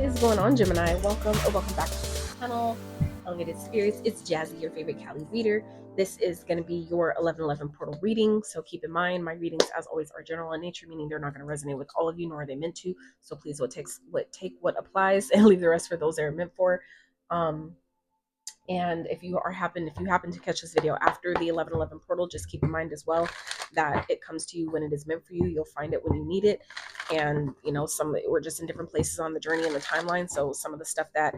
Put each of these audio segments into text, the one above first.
is going on, Gemini? Welcome or welcome back to the channel, Elevated Spirits. It's Jazzy, your favorite Cali reader. This is going to be your 11/11 portal reading. So keep in mind, my readings, as always, are general in nature, meaning they're not going to resonate with all of you, nor are they meant to. So please, take what applies and leave the rest for those that are meant for. And if you happen to catch this video after the 11/11 portal, just keep in mind as well that it comes to you when it is meant for you. You'll find it when you need it. And we're just in different places on the journey and the timeline. So some of the stuff that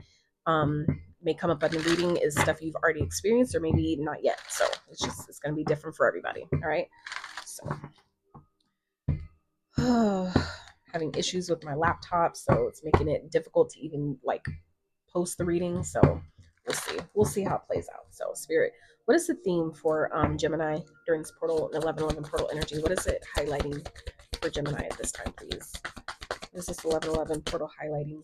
may come up in the reading is stuff you've already experienced or maybe not yet. So it's going to be different for everybody. All right. So having issues with my laptop, so it's making it difficult to even post the reading. So we'll see how it plays out. So Spirit, what is the theme for Gemini during this portal, 11/11 portal energy? What is it highlighting for Gemini at this time, please? What is this 11/11 portal highlighting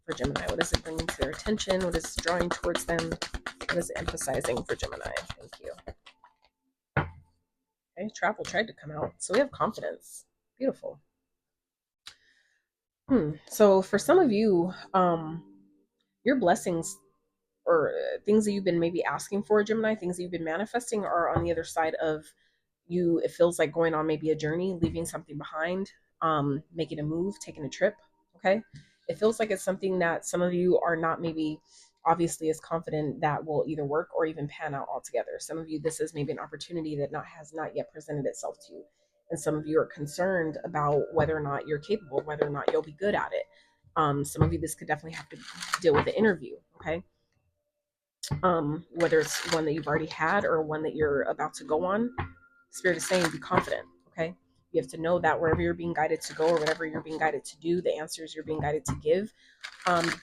for Gemini? What is it bringing to their attention? What is it drawing towards them? What is it emphasizing for Gemini? Thank you. Okay, travel tried to come out. So we have confidence. Beautiful. So for some of you, your blessings or things that you've been maybe asking for, Gemini, things that you've been manifesting are on the other side of you. It feels like going on maybe a journey, leaving something behind, making a move, taking a trip. Okay. It feels like it's something that some of you are not maybe obviously as confident that will either work or even pan out altogether. Some of you, this is maybe an opportunity that has not yet presented itself to you. And some of you are concerned about whether or not you're capable, whether or not you'll be good at it. Some of you, this could definitely have to deal with the interview. Okay. Whether it's one that you've already had or one that you're about to go on, Spirit is saying be confident. Okay, you have to know that wherever you're being guided to go or whatever you're being guided to do, the answers you're being guided to give,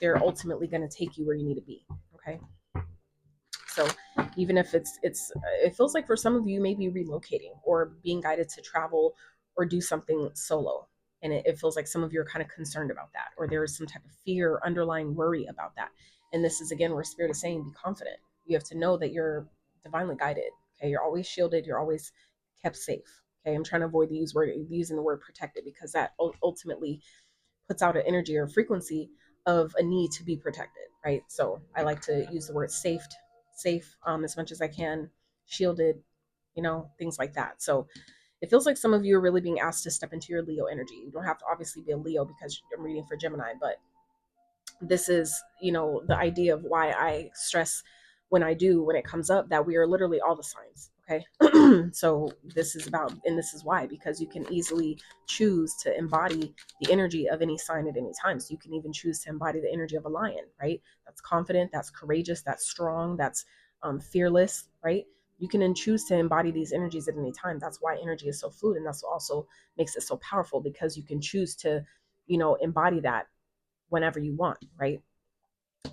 they're ultimately going to take you where you need to be. Okay, so even if it feels like for some of you maybe relocating or being guided to travel or do something solo, and it feels like some of you are kind of concerned about that, or there is some type of fear or underlying worry about that. And this is again where Spirit is saying be confident. You have to know that you're divinely guided. Okay, you're always shielded, you're always kept safe. Okay, I'm trying to avoid using the word protected, because that ultimately puts out an energy or frequency of a need to be protected, right? So I like to use the word safe as much as I can, shielded, things like that. So it feels like some of you are really being asked to step into your Leo energy. You don't have to obviously be a Leo because I'm reading for Gemini, but this is, the idea of why I stress when it comes up, that we are literally all the signs. Okay. So this is why, because you can easily choose to embody the energy of any sign at any time. So you can even choose to embody the energy of a lion, right? That's confident, that's courageous, that's strong, that's fearless, right? You can then choose to embody these energies at any time. That's why energy is so fluid, and that's what also makes it so powerful, because you can choose to, embody that whenever you want, right?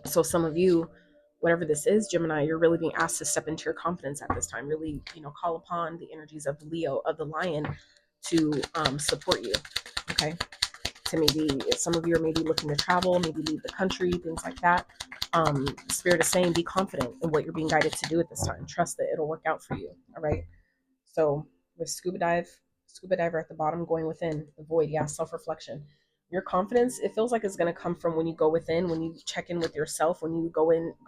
So some of you, whatever this is, Gemini, you're really being asked to step into your confidence at this time. Really, call upon the energies of the Leo, of the lion, to support you. Okay. To maybe, some of you are maybe looking to travel, maybe leave the country, things like that. Spirit is saying be confident in what you're being guided to do at this time. Trust that it'll work out for you. All right. So with scuba diver at the bottom, going within the void. Yeah, self-reflection. Your confidence, it feels like it's going to come from when you go within, when you check in with yourself, when you go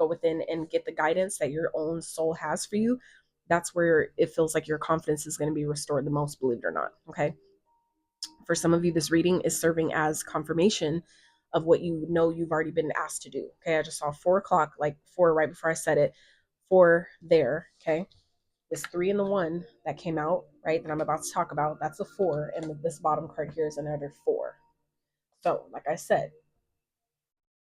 within and get the guidance that your own soul has for you. That's where it feels like your confidence is going to be restored the most, believe it or not. Okay. For some of you, this reading is serving as confirmation of what you've already been asked to do. Okay. I just saw 4 o'clock, like 4 right before I said it, 4 there. Okay. This 3 and the 1 that came out, right, that I'm about to talk about, that's a 4, and this bottom card here is another 4. So, like I said,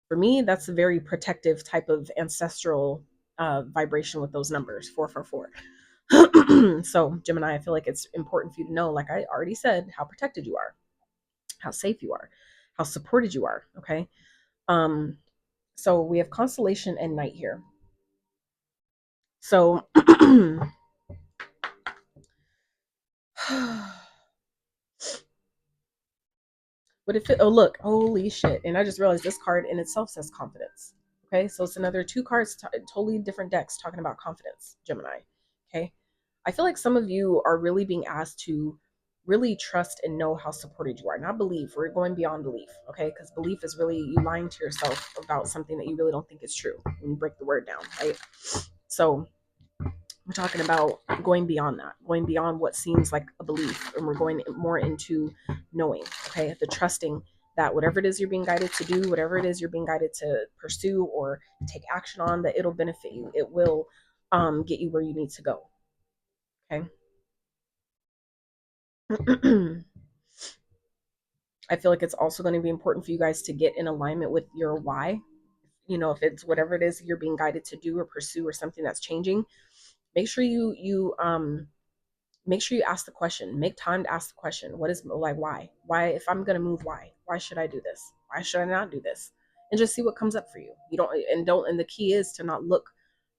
for me, that's a very protective type of ancestral vibration with those numbers, 444. So, Gemini, I feel like it's important for you to know, like I already said, how protected you are, how safe you are, how supported you are. Okay. So we have constellation and night here. So but if it, oh look, holy shit. And I just realized this card in itself says confidence. Okay, so it's another 2 cards, totally different decks talking about confidence, Gemini. Okay, I feel like some of you are really being asked to really trust and know how supported you are. Not believe. We're going beyond belief, okay? Because belief is really you lying to yourself about something that you really don't think is true when you break the word down, right? So we're talking about going beyond that, going beyond what seems like a belief, and we're going more into knowing, okay? The trusting that whatever it is you're being guided to do, whatever it is you're being guided to pursue or take action on, that it'll benefit you. It will get you where you need to go, okay? I feel like it's also going to be important for you guys to get in alignment with your why. You know, if it's whatever it is you're being guided to do or pursue or something that's changing, make sure you ask the question. Make time to ask the question. What is, like, why, if I'm going to move, why should I do this? Why should I not do this? And just see what comes up for you. And the key is to not look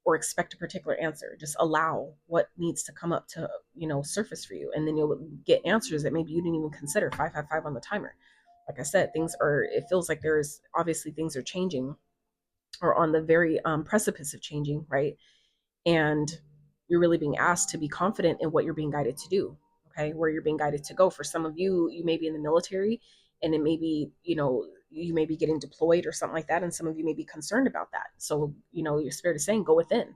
or expect a particular answer. Just allow what needs to come up to, surface for you. And then you'll get answers that maybe you didn't even consider. 555 on the timer. Like I said, it feels like there's obviously things are changing or on the very precipice of changing, right? And you're really being asked to be confident in what you're being guided to do, okay? Where you're being guided to go. For some of you, you may be in the military, and it may be, you may be getting deployed or something like that, and some of you may be concerned about that. So, your spirit is saying, go within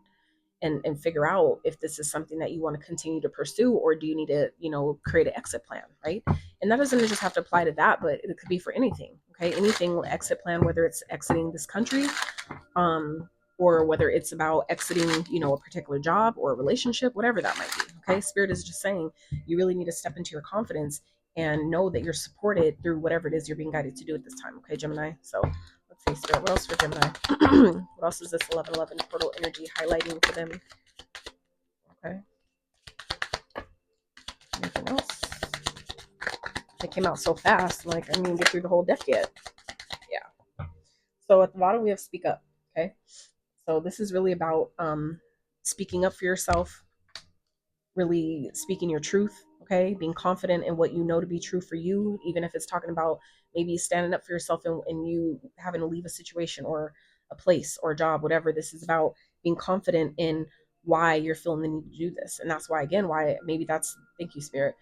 and figure out if this is something that you want to continue to pursue, or do you need to, create an exit plan, right? And that doesn't just have to apply to that, but it could be for anything, okay? Anything exit plan, whether it's exiting this country, or whether it's about exiting, a particular job or a relationship, whatever that might be. Okay. Spirit is just saying you really need to step into your confidence and know that you're supported through whatever it is you're being guided to do at this time. Okay, Gemini. So let's see, Spirit, what else for Gemini? What else is this 1111 portal energy highlighting for them? Okay. Anything else? It came out so fast. Like, I didn't even get through the whole deck yet. Yeah. So at the bottom, we have speak up. Okay. So this is really about speaking up for yourself, really speaking your truth, okay? Being confident in what you know to be true for you, even if it's talking about maybe standing up for yourself and you having to leave a situation or a place or a job, whatever. This is about being confident in why you're feeling the need to do this. And that's why, again, why maybe that's, thank you, Spirit,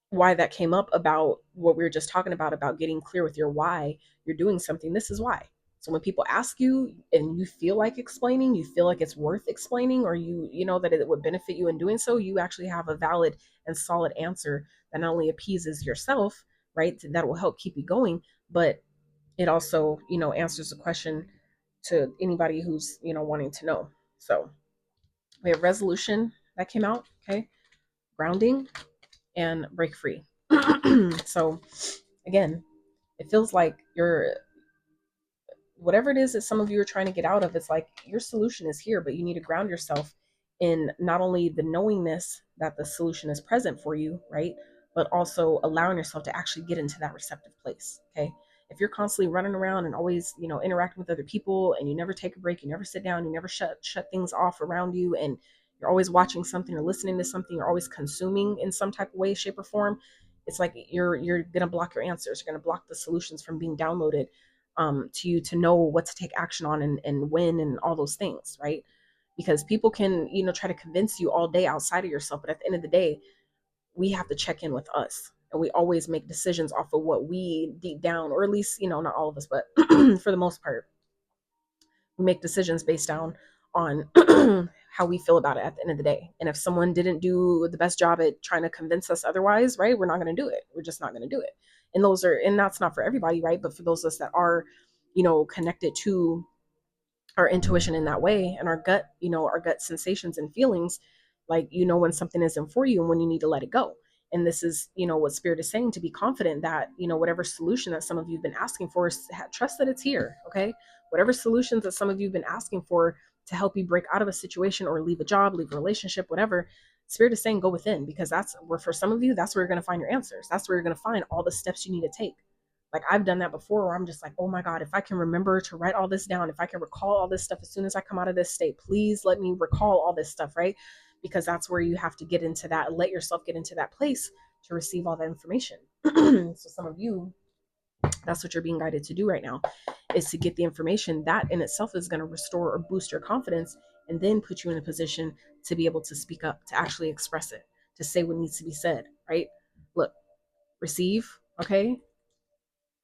why that came up about what we were just talking about getting clear with your why you're doing something. This is why. So when people ask you and you feel like explaining, you feel like it's worth explaining, or you know that it would benefit you in doing so, you actually have a valid and solid answer that not only appeases yourself, right? That will help keep you going, but it also, answers the question to anybody who's, wanting to know. So we have resolution that came out, okay? Grounding and break free. So again, it feels like whatever it is that some of you are trying to get out of, it's like your solution is here, but you need to ground yourself in not only the knowingness that the solution is present for you, right? But also allowing yourself to actually get into that receptive place. Okay. If you're constantly running around and always, interacting with other people, and you never take a break, you never sit down, you never shut things off around you, and you're always watching something or listening to something, you're always consuming in some type of way, shape, or form, it's like you're gonna block your answers. You're gonna block the solutions from being downloaded to you to know what to take action on and when and all those things, right? Because people can, try to convince you all day outside of yourself, but at the end of the day, we have to check in with us. And we always make decisions off of what we deep down, or at least, not all of us, but for the most part, we make decisions based down on how we feel about it at the end of the day. And if someone didn't do the best job at trying to convince us otherwise, right, we're not going to do it. We're just not going to do it. And that's not for everybody, right? But for those of us that are, connected to our intuition in that way, and our gut sensations and feelings, like, when something isn't for you and when you need to let it go. And this is, what Spirit is saying, to be confident that, whatever solution that some of you have been asking for, trust that it's here. Okay. Whatever solutions that some of you have been asking for to help you break out of a situation or leave a job, leave a relationship, whatever, Spirit is saying, go within, because that's where, for some of you, that's where you're going to find your answers. That's where you're going to find all the steps you need to take. Like, I've done that before, where I'm just like, oh my God, if I can remember to write all this down, if I can recall all this stuff as soon as I come out of this state, please let me recall all this stuff, right? Because that's where you have to get into that, let yourself get into that place to receive all that information. So some of you, that's what you're being guided to do right now, is to get the information that in itself is going to restore or boost your confidence, and then put you in a position to be able to speak up, to actually express it, to say what needs to be said, right? Look, receive, okay?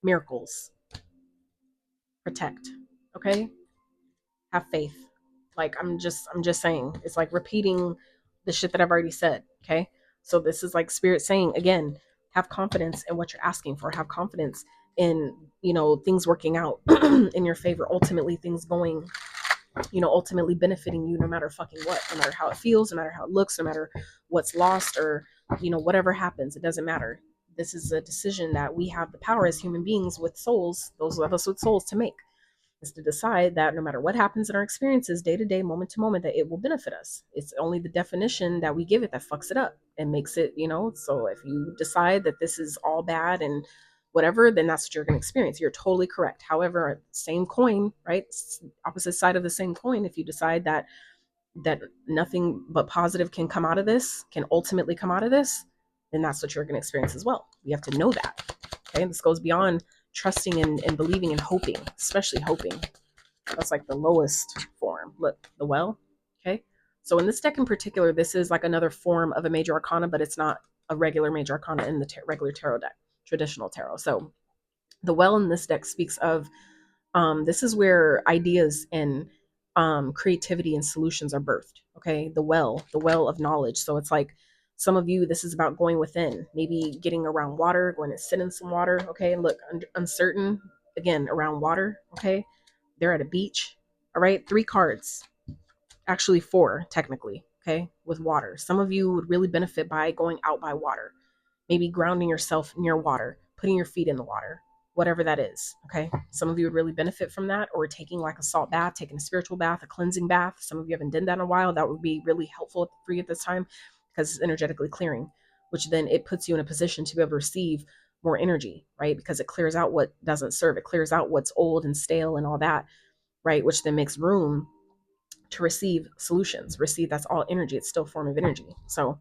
Miracles, protect, okay? Have faith. Like I'm just saying, it's like repeating the shit that I've already said, okay? So this is like spirit saying again, have confidence in what you're asking for. Have confidence in, things working out in your favor, ultimately things going, ultimately benefiting you no matter fucking what, no matter how it feels, no matter how it looks, no matter what's lost or, whatever happens, it doesn't matter. This is a decision that we have the power as human beings with souls, those of us with souls, to make, is to decide that no matter what happens in our experiences day to day, moment to moment, that it will benefit us. It's only the definition that we give it that fucks it up and makes it, so if you decide that this is all bad and whatever, then that's what you're going to experience. You're totally correct. However, same coin, right? Opposite side of the same coin. If you decide that nothing but positive can come out of this, can ultimately come out of this, then that's what you're going to experience as well. You have to know that. Okay. And this goes beyond trusting and believing and hoping, especially hoping. That's like the lowest form. Look, the well. Okay. So in this deck in particular, this is like another form of a major arcana, but it's not a regular major arcana in the regular tarot deck, traditional tarot. So the well in this deck speaks of, this is where ideas and creativity and solutions are birthed. Okay. The well of knowledge. So it's like, some of you, this is about going within, maybe getting around water, going to sit in some water. Okay. And look, uncertain again around water. Okay. They're at a beach. All right. 3 cards, actually 4 technically. Okay. With water. Some of you would really benefit by going out by water, maybe grounding yourself near water, putting your feet in the water, whatever that is. Okay. Some of you would really benefit from that, or taking like a salt bath, taking a spiritual bath, a cleansing bath. Some of you haven't done that in a while. That would be really helpful for you at this time because it's energetically clearing, which then it puts you in a position to be able to receive more energy, right? Because it clears out what doesn't serve. It clears out what's old and stale and all that, right? Which then makes room to receive solutions. Receive, that's all energy. It's still a form of energy. So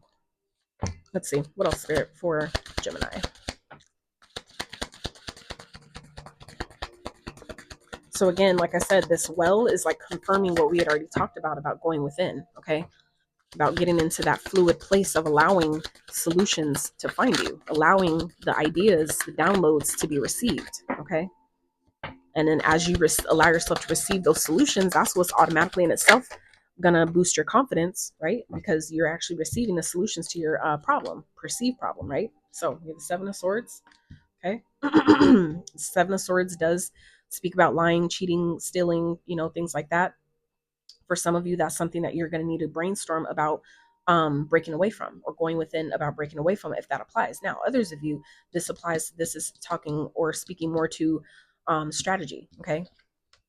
let's see what else spirit for Gemini. So again, like I said, this well is like confirming what we had already talked about going within, okay? About getting into that fluid place of allowing solutions to find you, allowing the ideas, the downloads to be received, okay? And then as you allow yourself to receive those solutions, that's what's automatically in itself gonna boost your confidence, right? Because you're actually receiving the solutions to your perceived problem, right? So we have the 7 of Swords, okay? 7 of Swords does speak about lying, cheating, stealing, things like that. For some of you, that's something that you're going to need to brainstorm about breaking away from, or going within about breaking away from, if that applies. Now, others of you, this applies. This is talking or speaking more to strategy, okay?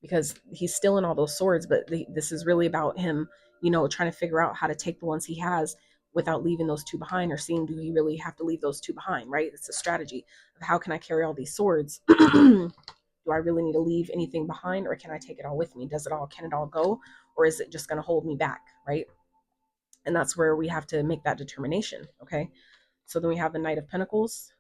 Because he's still in all those swords, but this is really about him, trying to figure out how to take the ones he has without leaving those 2 behind, or seeing, do he really have to leave those 2 behind, right? It's a strategy of how can I carry all these swords. Do I really need to leave anything behind, or can I take it all with me? Can it all go, or is it just going to hold me back, right? And that's where we have to make that determination, okay? So then we have the Knight of Pentacles,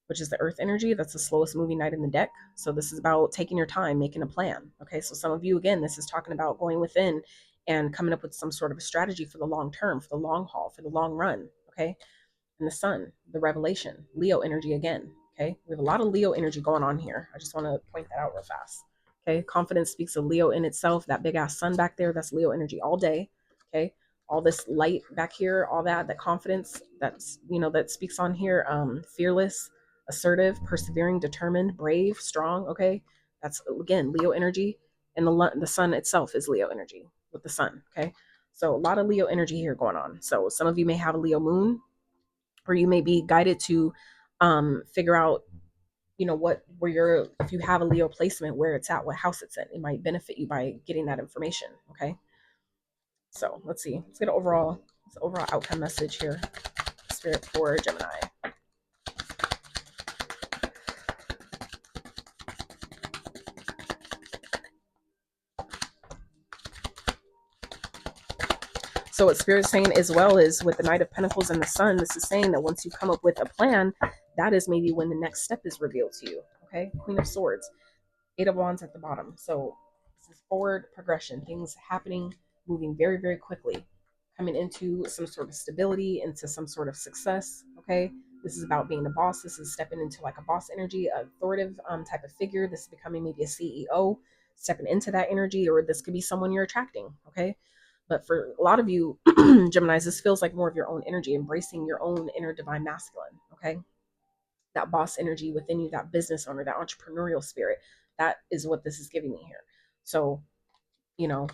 which is the earth energy. That's the slowest moving knight in the deck. So this is about taking your time, making a plan, okay? So some of you, again, this is talking about going within and coming up with some sort of a strategy for the long term, for the long haul, for the long run, okay? And the sun, the revelation, Leo energy again. Okay. We have a lot of Leo energy going on here. I just want to point that out real fast. Okay. Confidence speaks of Leo in itself. That big ass sun back there, that's Leo energy all day. Okay. All this light back here, all that confidence that's, that speaks on here. Fearless, assertive, persevering, determined, brave, strong. Okay. That's again, Leo energy. And the sun itself is Leo energy with the sun. Okay. So a lot of Leo energy here going on. So some of you may have a Leo moon, or you may be guided to figure out, if you have a Leo placement, where it's at, what house it's in. It might benefit you by getting that information. Okay. So let's see. Let's get an overall outcome message here. Spirit for Gemini. So what Spirit's saying, as well as with the Knight of Pentacles and the Sun, this is saying that once you come up with a plan, that is maybe when the next step is revealed to you. Okay. Queen of Swords, 8 of Wands at the bottom. So this is forward progression, things happening, moving very, very quickly, coming into some sort of stability, into some sort of success. Okay. This is about being a boss. This is stepping into like a boss energy, authoritative type of figure. This is becoming maybe a CEO, stepping into that energy, or this could be someone you're attracting. Okay. But for a lot of you, Geminis, this feels like more of your own energy, embracing your own inner divine masculine. Okay. That boss energy within you, that business owner, that entrepreneurial spirit. That is what this is giving me here. So, you know,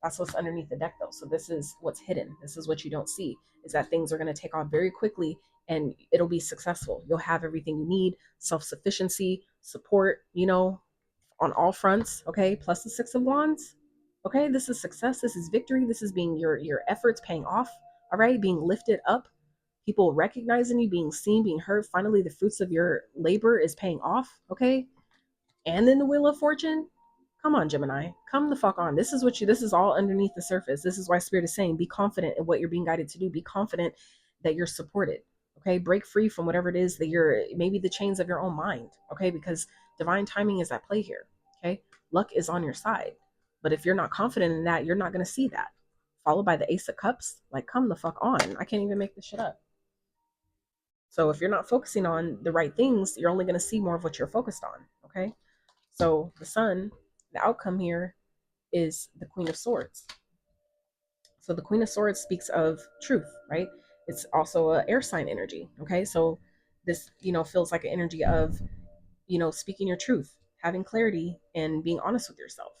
that's what's underneath the deck, though. So this is what's hidden. This is what you don't see, is that things are going to take off very quickly and it'll be successful. You'll have everything you need, self-sufficiency, support, on all fronts. Okay. Plus the Six of Wands. Okay. This is success. This is victory. This is being your efforts paying off. All right. Being lifted up, people recognizing you, being seen, being heard. Finally, the fruits of your labor is paying off. Okay. And then the Wheel of Fortune. Come on, Gemini. Come the fuck on. This is all underneath the surface. This is why Spirit is saying be confident in what you're being guided to do. Be confident that you're supported. Okay. Break free from whatever it is that you're, maybe the chains of your own mind. Okay. Because divine timing is at play here. Okay. Luck is on your side. But if you're not confident in that, you're not going to see that. Followed by the Ace of Cups. Like, come the fuck on. I can't even make this shit up. So if you're not focusing on the right things, you're only going to see more of what you're focused on. Okay. So the Sun, the outcome here is the Queen of Swords. So the Queen of Swords speaks of truth, right? It's also an air sign energy. Okay. So this, feels like an energy of, speaking your truth, having clarity, and being honest with yourself,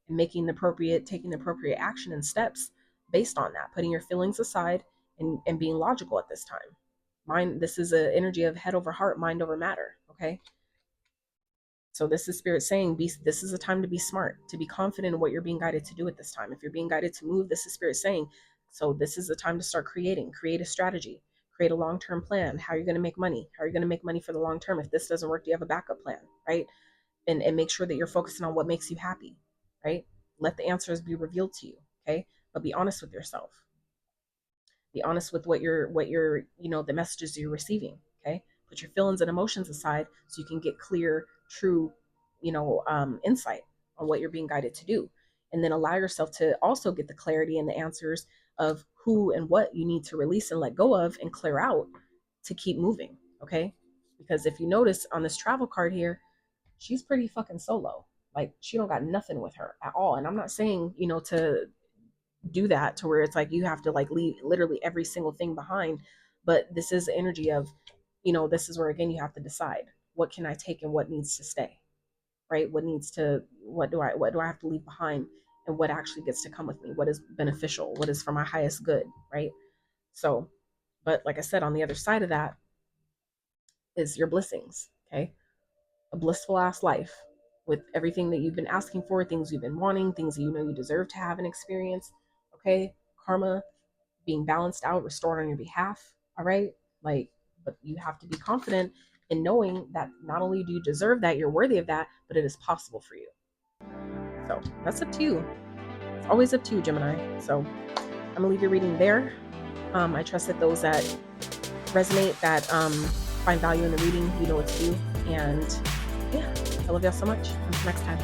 and taking the appropriate action and steps based on that, putting your feelings aside and being logical at this time. This is an energy of head over heart, mind over matter. Okay. So this is Spirit saying, this is a time to be smart, to be confident in what you're being guided to do at this time. If you're being guided to move, this is Spirit saying, so this is the time to start create a strategy, create a long-term plan. How are you going to make money? How are you going to make money for the long term? If this doesn't work, do you have a backup plan, right? And make sure that you're focusing on what makes you happy, right? Let the answers be revealed to you, okay? But be honest with yourself. Be honest with what you're, the messages you're receiving, okay? Put your feelings and emotions aside so you can get clear, true, insight on what you're being guided to do. And then allow yourself to also get the clarity and the answers of who and what you need to release and let go of and clear out to keep moving, okay? Because if you notice on this travel card here, she's pretty fucking solo. Like, she don't got nothing with her at all. And I'm not saying, to do that to where it's like you have to like leave literally every single thing behind, but this is the energy of, this is where again you have to decide, what can I take and what needs to stay, right? What do I have to leave behind, and what actually gets to come with me, what is beneficial, what is for my highest good, right? So, but like I said, on the other side of that is your blessings. Okay. A blissful ass life with everything that you've been asking for, things you've been wanting, things that you deserve to have and experience. Okay. Karma being balanced out, restored on your behalf. All right. Like, but you have to be confident in knowing that not only do you deserve that, you're worthy of that, but it is possible for you. So that's up to you. It's always up to you, Gemini. So I'm gonna leave your reading there. I trust that those that resonate, that find value in the reading, you know what to do. And yeah, I love y'all so much. Until next time.